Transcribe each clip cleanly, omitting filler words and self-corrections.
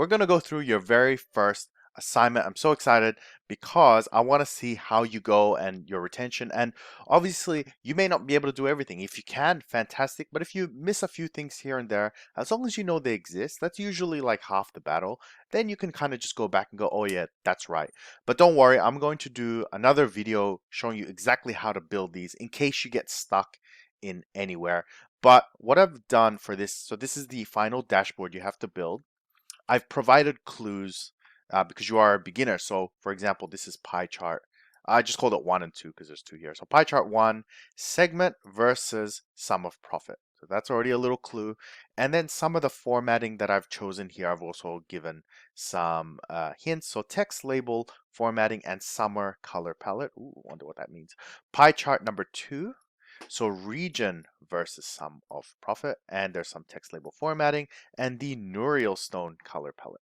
we're going to go through your very first assignment. I'm so excited because I want to see how you go and your retention. And obviously, you may not be able to do everything. If you can, fantastic. But if you miss a few things here and there, as long as you know they exist, that's usually like half the battle. Then you can kind of just go back and go, oh yeah, that's right. But don't worry, I'm going to do another video showing you exactly how to build these in case you get stuck in anywhere. But what I've done for this, so this is the final dashboard you have to build. I've provided clues because you are a beginner. So for example, this is pie chart. I just called it 1 and 2 because there's 2 here. So pie chart 1, segment versus sum of profit. So that's already a little clue. And then some of the formatting that I've chosen here, I've also given some hints. So text label formatting and summer color palette. Ooh, wonder what that means. Pie chart number 2. So region versus sum of profit, and there's some text label formatting and the Nuriel Stone color palette.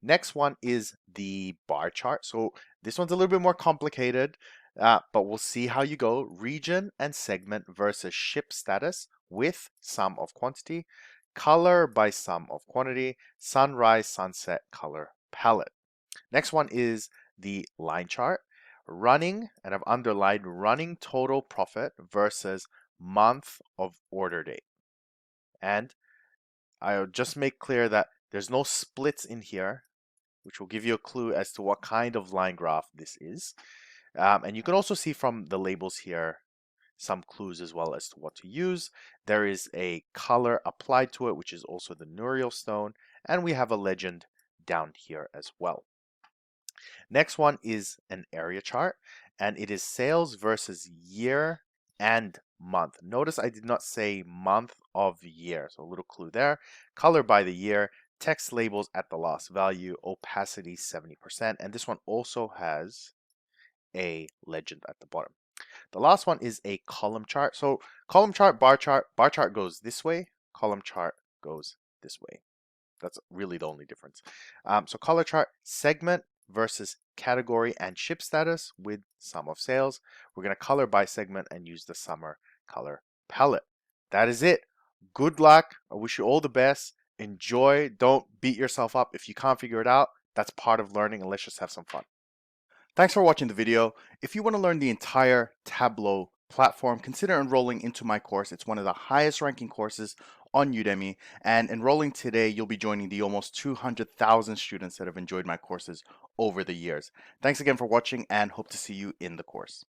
Next one is the bar chart. So this one's a little bit more complicated, but we'll see how you go. Region and segment versus ship status with sum of quantity, color by sum of quantity, sunrise, sunset color palette. Next one is the line chart. Running, and I've underlined running total profit versus month of order date. And I'll just make clear that there's no splits in here, which will give you a clue as to what kind of line graph this is. And you can also see from the labels here some clues as well as to what to use. There is a color applied to it, which is also the Nuriel Stone, and we have a legend down here as well. Next one is an area chart, and it is sales versus year and month. Notice I did not say month of year, so a little clue there. Color by the year, text labels at the last value, opacity 70%, and this one also has a legend at the bottom. The last one is a column chart. So column chart, bar chart goes this way, column chart goes this way. That's really the only difference. So color chart, segment versus category and ship status with sum of sales. We're going to color by segment and use the summer color palette. That is it. Good luck. I wish you all the best. Enjoy. Don't beat yourself up. If you can't figure it out, that's part of learning, and let's just have some fun. Thanks for watching the video. If you want to learn the entire Tableau platform, consider enrolling into my course. It's one of the highest ranking courses on Udemy, and enrolling today, you'll be joining the almost 200,000 students that have enjoyed my courses over the years. Thanks again for watching, and hope to see you in the course.